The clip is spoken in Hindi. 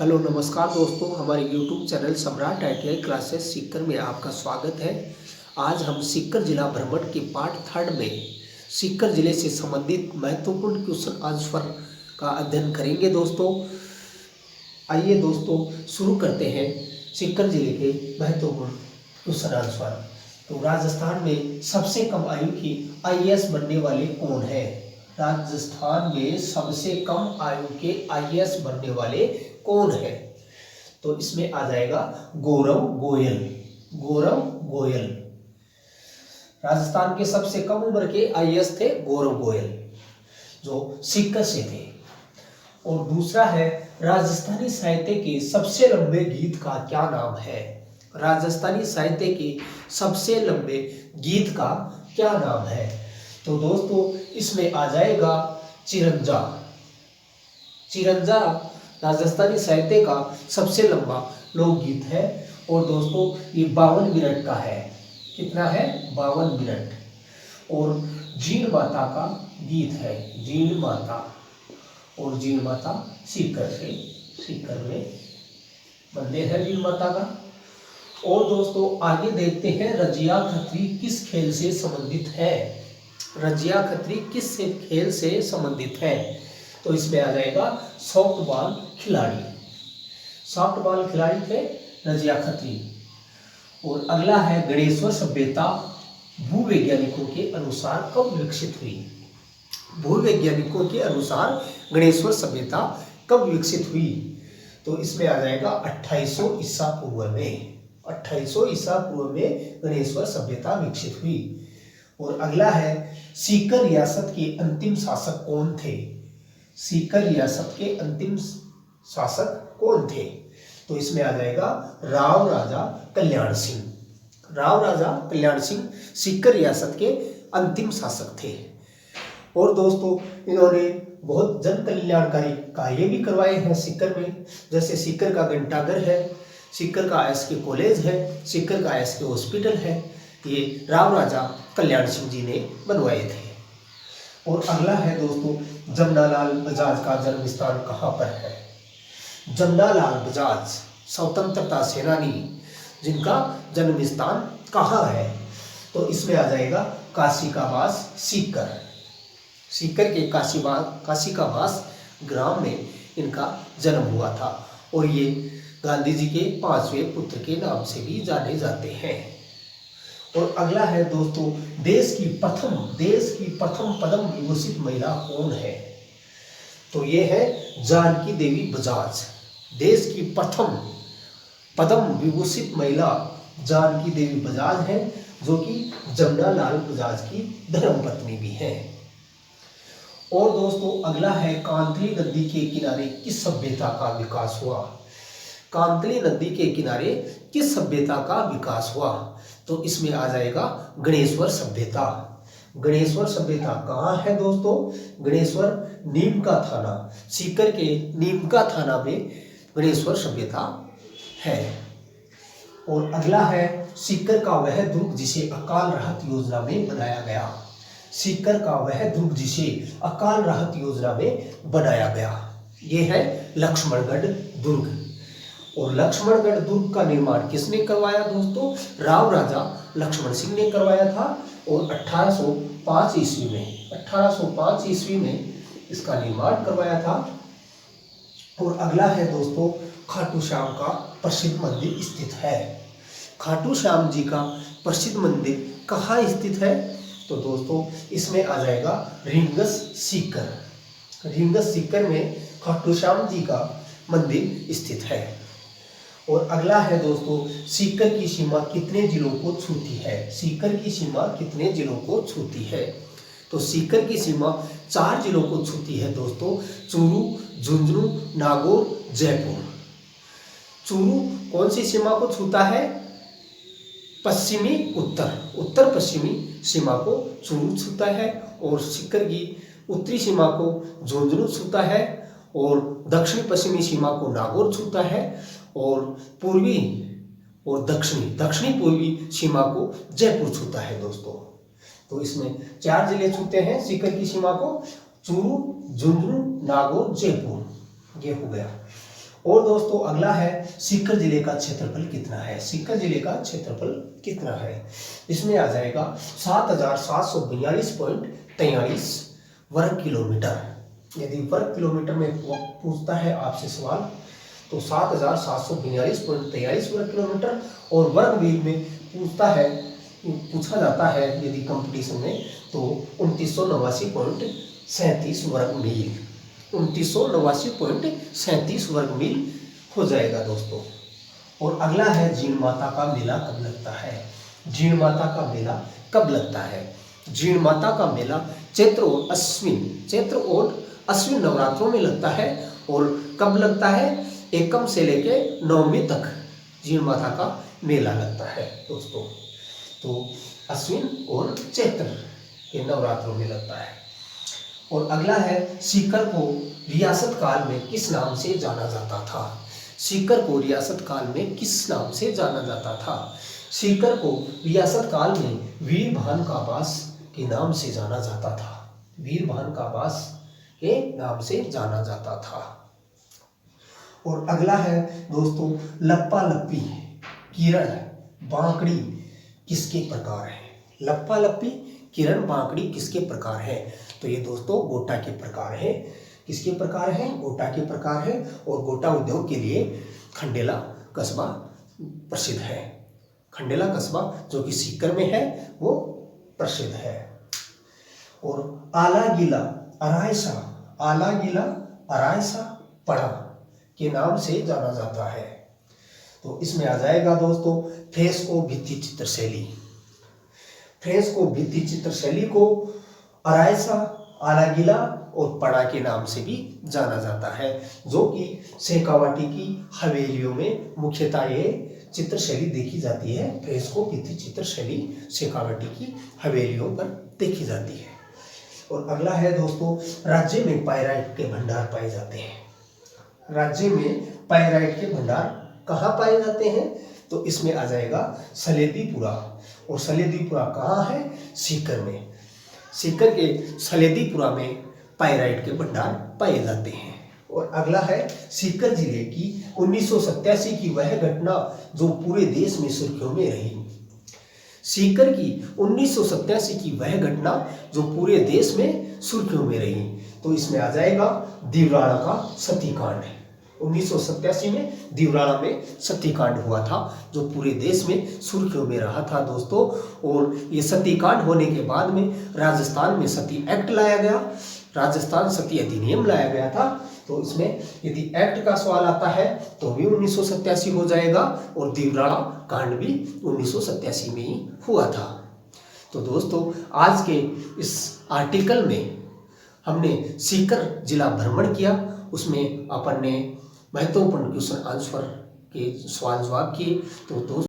हेलो नमस्कार दोस्तों, हमारे यूट्यूब चैनल सम्राट ITI क्लासेस सीकर में आपका स्वागत है। आज हम सीकर जिला भ्रमण के पार्ट 3 में सीकर जिले से संबंधित महत्वपूर्ण क्वेश्चन आंसर का अध्ययन करेंगे। दोस्तों आइए दोस्तों शुरू करते हैं सीकर जिले के महत्वपूर्ण क्वेश्चन आंसर। तो राजस्थान में सबसे कम आयु की IAS बनने वाले कौन है? राजस्थान में सबसे कम आयु के IAS बनने वाले कौन है? तो इसमें आ जाएगा गौरव गोयल। गौरव गोयल राजस्थान के सबसे कम उम्र के IAS थे गौरव गोयल, जो सीकर से थे। और दूसरा है राजस्थानी साहित्य के सबसे लंबे गीत का क्या नाम है? राजस्थानी साहित्य के सबसे लंबे गीत का क्या नाम है? तो दोस्तों इसमें आ जाएगा चिरंजा। चिरंजा राजस्थानी साहित्य का सबसे लंबा लोकगीत है। और दोस्तों ये 52 मिनट का है। कितना है? 52 मिनट। और जीण माता का गीत है। जीण माता। और जीण माता सीकर में मंदिर है जीण माता का। और दोस्तों आगे देखते हैं रजिया खत्री किस खेल से संबंधित है? रजिया खत्री किस खेल से संबंधित है? तो इसमें आ जाएगा सॉफ्टबॉल खिलाड़ी। सॉफ्टबॉल खिलाड़ी थे रजिया खत्री। और अगला है गणेश्वर सभ्यता भूवैज्ञानिकों के अनुसार कब विकसित हुई? भूवैज्ञानिकों के अनुसार गणेश्वर सभ्यता कब विकसित हुई? तो इसमें आ जाएगा 2800 ईसा पूर्व में। 2800 ईसा पूर्व में गणेश्वर सभ्यता विकसित हुई। और अगला है सीकर रियासत के अंतिम शासक कौन थे? सीकर रियासत के अंतिम शासक कौन थे? तो इसमें आ जाएगा राव राजा कल्याण सिंह। राव राजा कल्याण सिंह सीकर रियासत के अंतिम शासक थे। और दोस्तों इन्होंने बहुत जन कल्याणकारी कार्य भी करवाए हैं सीकर में। जैसे सीकर का घंटाघर है, सीकर का SK कॉलेज है, सीकर का SK हॉस्पिटल है। ये राव राजा कल्याण सिंह जी ने बनवाए थे। और अगला है दोस्तों जमनालाल बजाज का जन्म स्थान कहाँ पर है? जमनालाल बजाज स्वतंत्रता सेनानी, जिनका जन्म स्थान कहाँ है? तो इसमें आ जाएगा काशिकाबास सीकर। सीकर के काशिकाबास ग्राम में इनका जन्म हुआ था। और ये गांधी जी के 5वें पुत्र के नाम से भी जाने जाते हैं। और अगला है दोस्तों देश की प्रथम पद्म विभूषित महिला कौन है? तो ये है जानकी देवी बजाज। देश की प्रथम पद्म विभूषित महिला जानकी देवी बजाज है, जो कि जमनालाल बजाज की धर्मपत्नी भी है। और दोस्तों अगला है कांतली नदी के किनारे किस सभ्यता का विकास हुआ? कांतली नदी के किनारे किस सभ्यता का विकास हुआ? तो इसमें आ जाएगा गणेश्वर सभ्यता। गणेश्वर सभ्यता कहाँ है दोस्तों? गणेश्वर नीमका थाना, सीकर के नीमका थाना में गणेश्वर सभ्यता है। और अगला है सीकर का वह दुर्ग जिसे अकाल राहत योजना में बनाया गया। सीकर का वह दुर्ग जिसे अकाल राहत योजना में बनाया गया, ये है लक्ष्मणगढ़ दुर्ग। और लक्ष्मणगढ़ दुर्ग का निर्माण किसने करवाया दोस्तों? राव राजा लक्ष्मण सिंह ने करवाया था। और 1805 ईस्वी में इसका निर्माण करवाया था। और अगला है दोस्तों खाटू श्याम का प्रसिद्ध मंदिर स्थित है। खाटू श्याम जी का प्रसिद्ध मंदिर कहाँ स्थित है? तो दोस्तों इसमें आ जाएगा रिंगस सीकर। रिंगस सीकर में खाटू श्याम जी का मंदिर स्थित है। और अगला है दोस्तों सीकर की सीमा कितने जिलों को छूती है? सीकर की सीमा कितने जिलों को छूती है? तो सीकर की सीमा 4 जिलों को छूती है दोस्तों। चूरू, झुंझुनू, नागौर, जयपुर। चूरू कौन सी सीमा को छूता है? पश्चिमी उत्तर पश्चिमी सीमा को चूरू छूता है। और सीकर की उत्तरी सीमा को झुंझुनू छूता है। और दक्षिणी पश्चिमी सीमा को नागौर छूता है। और पूर्वी और दक्षिणी पूर्वी सीमा को जयपुर छूता है दोस्तों। तो इसमें 4 जिले छूते हैं सीकर की सीमा को, चूरू, झुंझुनू, नागौर, जयपुर, ये हो गया। और दोस्तों अगला है सीकर जिले का क्षेत्रफल कितना है। सीकर जिले का क्षेत्रफल कितना है, इसमें आ जाएगा 7,742.43 वर्ग किलोमीटर। यदि वर्ग किलोमीटर में पूछता है आपसे सवाल तो 7,742.43 वर्ग किलोमीटर, और वर्ग मील में पूछा जाता है यदि कंपटीशन में तो 2989.37 वर्ग मील, 2989.37 वर्ग मील हो जाएगा दोस्तों। और अगला है जीण माता का मेला कब लगता है। जीण माता का मेला कब लगता है। जीण माता का मेला चैत्र और अश्विन नवरात्रों में लगता है। और कब लगता है, एकम से लेके नवमी तक जीण माता का मेला लगता है दोस्तों। तो अश्विन और चैत्र के नवरात्रों में लगता है। और अगला है सीकर को रियासत काल में किस नाम से जाना जाता था। सीकर को रियासत काल में किस नाम से जाना जाता था। सीकर को रियासत काल में वीरभान का बास के नाम से जाना जाता था। वीरभान का बास के नाम से जाना जाता था। और अगला है दोस्तों लप्पा लप्पी किरण बांकड़ी किसके प्रकार है। लप्पा लप्पी किरण बांकड़ी किसके प्रकार है, तो ये दोस्तों गोटा के प्रकार है। किसके प्रकार है, गोटा के प्रकार है। और गोटा उद्योग के लिए खंडेला कस्बा प्रसिद्ध है। खंडेला कस्बा जो कि सीकर में है वो प्रसिद्ध है। और आला गीला अरायसा पड़ा के नाम से जाना जाता है। तो इसमें आ जाएगा दोस्तों फ्रेस्को भित्ति चित्र शैली। फ्रेस्को भित्ति चित्र शैली को अरायसा, आलागिला और पड़ा के नाम से भी जाना जाता है, जो कि शेखावाटी की हवेलियों में मुख्यतः ये चित्र शैली देखी जाती है। फ्रेस्को भित्ति चित्र शैली शेखावाटी की हवेलियों पर देखी जाती है। और अगला है दोस्तों राज्य में पाइराइट के भंडार पाए जाते हैं। राज्य में पाइराइट के भंडार कहाँ पाए जाते हैं, तो इसमें आ जाएगा सलेदीपुरा। और सलेदीपुरा कहाँ है, सीकर में। सीकर के सलेदीपुरा में पाइराइट के भंडार पाए जाते हैं। और अगला है सीकर जिले की 1987 की वह घटना जो पूरे देश में सुर्खियों में रही। सीकर की 1987 की वह घटना जो पूरे देश में सुर्खियों में रही, तो इसमें आ जाएगा दीवराणा का सतीकांड। 1987 में दीवराणा में सतीकांड हुआ था जो पूरे देश में सुर्खियों में रहा था दोस्तों। और ये सतीकांड होने के बाद में राजस्थान में सती एक्ट लाया गया, राजस्थान सती अधिनियम लाया गया था। तो इसमें यदि एक्ट का सवाल आता है तो भी 1987 हो जाएगा, और दीवराणा कांड भी 1987 में ही हुआ था। तो दोस्तों आज के इस आर्टिकल में हमने सीकर जिला भ्रमण किया, उसमें अपन ने महत्वपूर्ण क्वेश्चन आंसर के सवाल जवाब किए। तो दोस्तों